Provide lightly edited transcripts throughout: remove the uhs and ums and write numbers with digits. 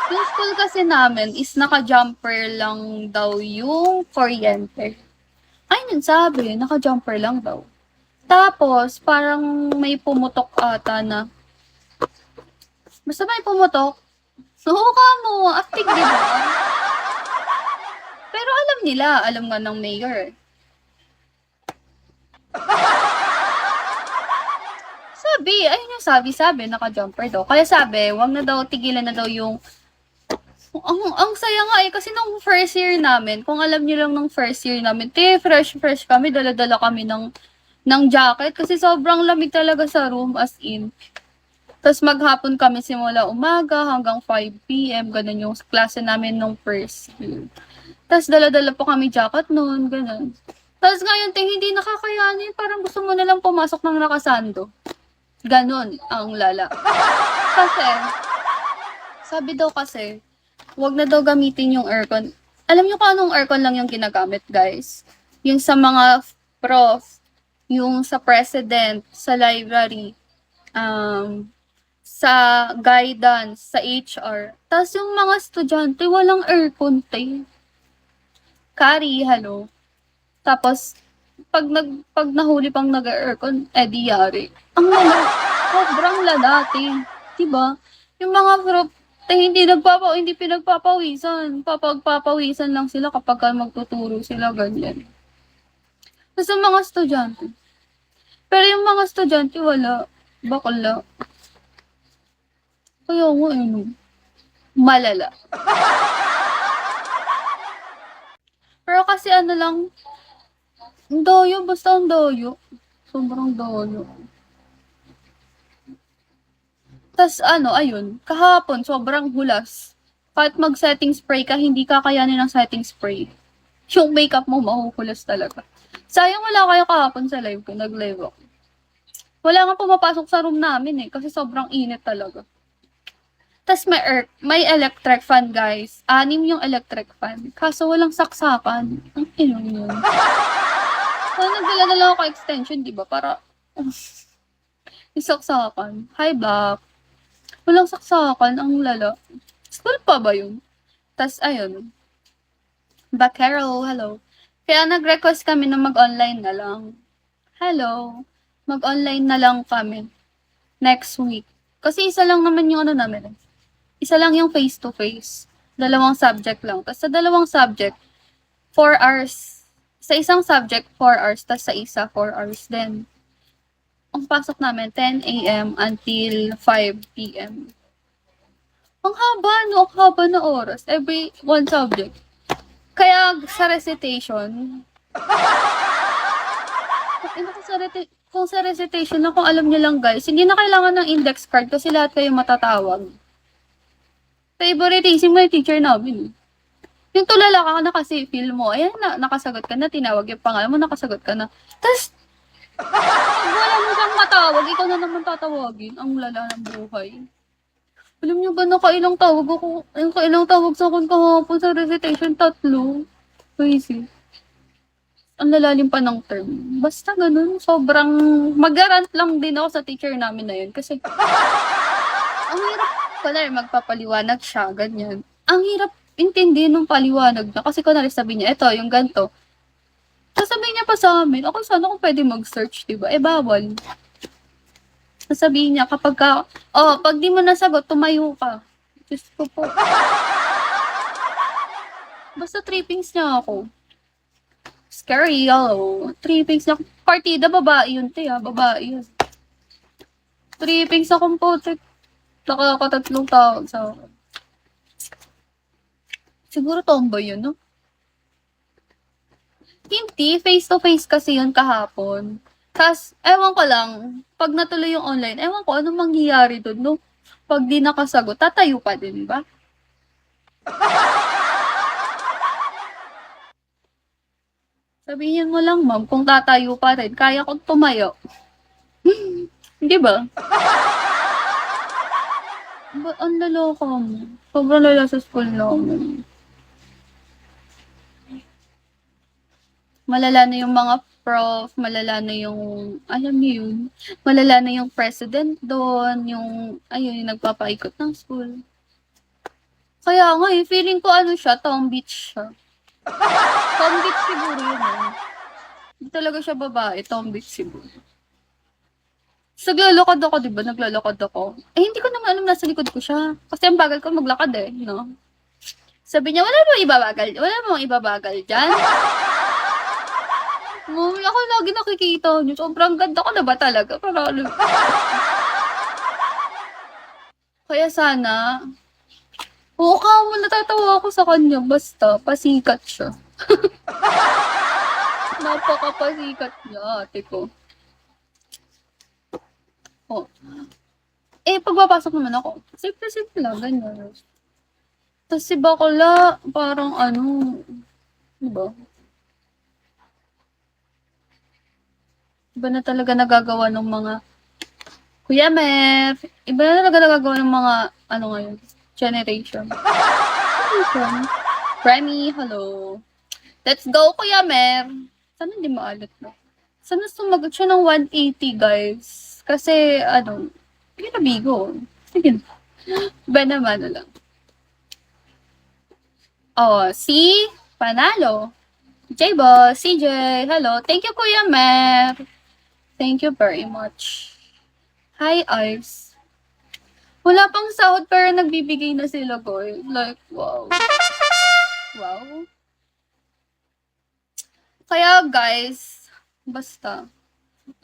Yung school kasi namin is naka-jumper lang daw yung kuryente. Ayun sabi, naka-jumper lang daw. Tapos, parang may pumutok ata na, basta may pumutok. Oo ka mo, acting di ba? Pero alam nila, alam nga ng mayor. Ayun yung sabi, naka-jumper daw. Kaya sabi, wag na daw, tigilan na daw yung ang saya nga eh, kasi nung first year namin, kung alam niyo lang nung first year namin, fresh kami, dala-dala kami ng jacket kasi sobrang lamig talaga sa room as in. Tapos maghapon kami simula umaga hanggang 5 PM, ganun yung klase namin nung first year. Tapos dala-dala pa kami jacket noon, ganun. Tapos ngayon, hindi nakakayanin, parang gusto mo na lang pumasok ng nakasando. Ganun ang lala. Kasi, sabi daw kasi, wag na daw gamitin yung aircon. Alam niyo kung anong aircon lang yung ginagamit, guys? Yung sa mga prof, yung sa president, sa library, sa guidance, sa HR. Tapos yung mga estudyante, walang aircon, te. Kari, hello. Tapos, pag nahuli pang nag-aircon, di yari. Ang lala, sobrang lala, te. Diba? Yung mga prof, hindi pinagpapawisan. Papagpapawisan lang sila kapag magtuturo sila, ganyan. Tapos ang mga estudyante. Pero yung mga estudyante, wala. Bakla. Kaya nga, no. Malala. Pero kasi ano lang, ang doyo, basta ang doyo. Sobrang doyo. Tas ano, ayun, kahapon sobrang hulas. Kahit mag-setting spray ka, hindi kakayanin ng setting spray. Yung makeup mo mahuhulas talaga. Sayang wala kayo kahapon sa live ko, nag-live ako. Wala nga pumapasok sa room namin eh, kasi sobrang init talaga. Tas may electric fan guys. 6 yung electric fan. Kaso walang saksakan. Ang inong yun. So, nagdala-dala ako extension, di ba? Para isaksakan. Hi, Black. Walang saksakan, ang lala. School pa ba yun? Tas, ayun. Bakero, hello. Kaya nag-request kami na mag-online na lang. Hello. Mag-online na lang kami. Next week. Kasi isa lang naman yung ano namin. Isa lang yung face-to-face. 2 subject lang. Tas sa 2 subject, 4 hours. Sa isang subject, 4 hours. Tas sa isa, 4 hours din. Ang pasok namin, 10 AM until 5 PM. Ang haba, no? Ang haba na oras. Every 1 subject. Kaya sa recitation, kung sa recitation na kung alam niyo lang guys, hindi na kailangan ng index card kasi lahat kayo matatawag. Favoritism mo yung teacher namin. Yung tulala ka na kasi feel mo, ayan na, nakasagot ka na, tinawag yung pangalan mo, nakasagot ka na. Tapos, pag wala mo siyang matawag, ikaw na naman tatawagin. Ang lala ng buhay. Alam niyo ba nakailang tawag ako, yung kailang tawag sa akin kahapon sa recitation, 3. Crazy. Ang lalalim pa ng term. Basta ganun, sobrang mag-garant lang din ako sa teacher namin na yun. Kasi, ang hirap, kunwari magpapaliwanag siya, ganyan. Ang hirap intindihin ng paliwanag na. Kasi kunwari sabi niya, eto, yung ganto. Sasabihin niya pa sa amin, ako sana kung pwede mag-search, diba? Bawal. Sasabihin niya, pag di mo nasagot, tumayo ka. Diyos ko po. Basta trippings niya ako. Scary, yellow. Trippings niya. Partida, babae yun, te, babae yun. Trippings akong putik. Nakakatatlong tawag sa akin. Siguro tomboy yun, no? Hindi, face to face kasi yun kahapon. Tas, ewan ko lang, pag natuloy yung online, ewan ko anong mangyayari dun, no? Pag di nakasagot, tatayo pa din, ba? Sabihin mo lang, ma'am, kung tatayo pa rin, kaya kong tumayo. Di ba? Ang laloka mo. Sobrang lala sa school namin. Malala na yung mga prof, malala na yung, alam niyo yun, malala na yung president doon, yung, ayun, yung nagpapaikot ng school. Kaya nga eh, feeling ko ano siya, tomboy siya. Tomboy siguro yun eh. Hindi talaga siya babae, tomboy siguro. So, naglalakad ako, di ba? Naglalakad ako. Eh, hindi ko naman alam nasa likod ko siya. Kasi ang bagal ko maglakad eh, no? Sabi niya, wala mo ibabagal, wala mo ibabagal dyan. Ako lagi nakikita niyo. Sobrang ganda ko na ba talaga? Para ano. Kaya sana, oo ka mo, natatawa ako sa kanya. Basta, pasikat siya. Napakapasikat niya, ate ko. Oh. Eh, pagpapasok naman ako, simple-simple lang, ganyan. Tapos si bakla, parang ano, diba? Iba na talaga nagagawa ng mga Kuya Mer. Iba na talaga nagagawa ng mga, ano ngayon, generation. Remy, hello. Let's go, Kuya Mer. Sana hindi maalat na. Sana sumagot siya ng 180, guys. Kasi, ano, hindi na bigo. Sige na. Ba naman na lang. Oh, si Panalo. J-Boss, CJ, hello. Thank you, Kuya Mer. Thank you very much. Hi, Ives. Wala pang sahod pero nagbibigay na sila, boy. Like, wow. Wow. Kaya, guys, basta.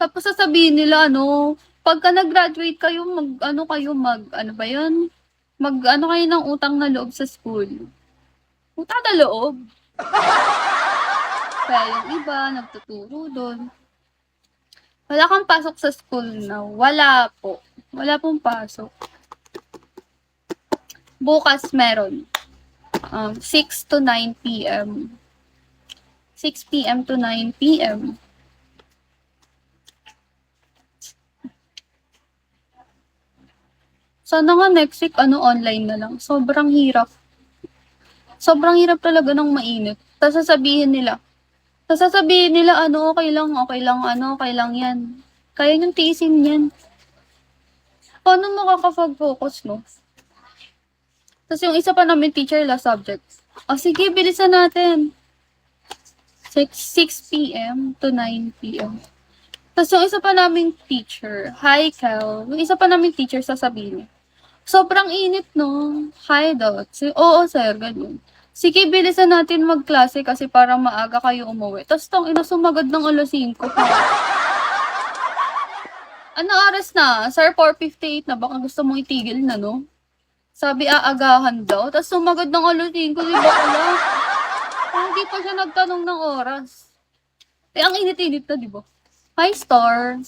Tapos sasabihin nila, ano, pagka nag-graduate kayo, ano ba yun? Ano kayo ng utang na loob sa school. Utang na loob. Kaya yung iba, nagtuturo doon. Wala kang pasok sa school na. Wala po. Wala pong pasok. Bukas meron. 6 to 9 p.m. 6 p.m. to 9 p.m. Sana nga next week, online na lang. Sobrang hirap. Sobrang hirap talaga ng mainit. Tapos sasabihin nila, okay lang yan. Kaya niyong tiisin yan. Paano makakapag-focus, no? Tapos yung isa pa namin teacher, last subject. Sige, bilisan natin. 6 p.m. to 9 p.m. Tapos yung isa pa naming teacher, hi Kel, yung isa pa naming teacher sasabihin niya, sobrang init no, hi daw. Oo sir, ganun. Sige, bilisan natin magklase kasi para maaga kayo umuwi. Tapos tong ina sumagad ng alas 5. Ano oras na? Sir, 4:58 na. Baka gusto mong itigil na, no? Sabi aagahan daw. Tapos sumagad ng alas 5, di ba pala? Hindi pa siya nagtanong ng oras. Eh, ang init-init na, di ba? Hi, Star.